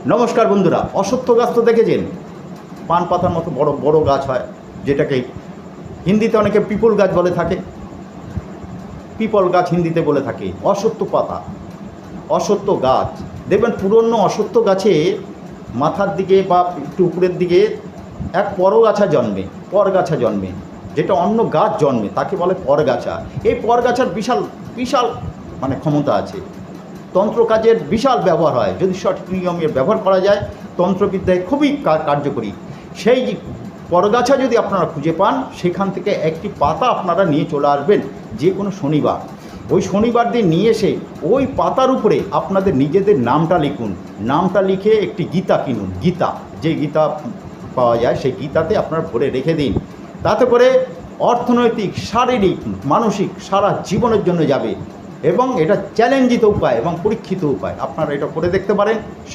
নমস্কার বন্ধুরা, অশ্বত্থ গাছ তো দেখেছেন, পান পাতার মতো বড় বড় গাছ হয়, যেটাকে হিন্দিতে অনেকে পিপল গাছ বলে থাকে। পিপল গাছ হিন্দিতে বলে থাকে। অশ্বত্থ পাতা, অশ্বত্থ গাছ দেখবেন পুরনো অশ্বত্থ গাছে মাথার দিকে বা একটু উপরের দিকে এক পরগাছা জন্মে, পরগাছা জন্মে, যেটা অন্য গাছ জন্মে তাকে বলে পরগাছা। এই পরগাছার বিশাল বিশাল ক্ষমতা আছে। তন্ত্র কাজের বিশাল ব্যবহার হয়, যদি সঠিক নিয়মে ব্যবহার করা যায় তন্ত্রবিদ্যায় খুবই কার্যকরী। সেই পরগাছা যদি আপনারা খুঁজে পান, সেখান থেকে একটি পাতা আপনারা নিয়ে চলে আসবেন যে কোনো শনিবার। ওই শনিবার দিন নিয়ে এসে ওই পাতার উপরে আপনাদের নিজেদের নামটা লিখুন। নামটা লিখে একটি গীতা কিনুন। গীতা, যে গীতা পাওয়া যায় সেই গীতাতে আপনারা ভরে রেখে দিন। তাতে করে অর্থনৈতিক, শারীরিক, মানসিক সারা জীবনের জন্য যাবে এবং এটা চ্যালেঞ্জিত উপায় এবং পরীক্ষিত উপায়। আপনারা এটা করে দেখতে পারেন।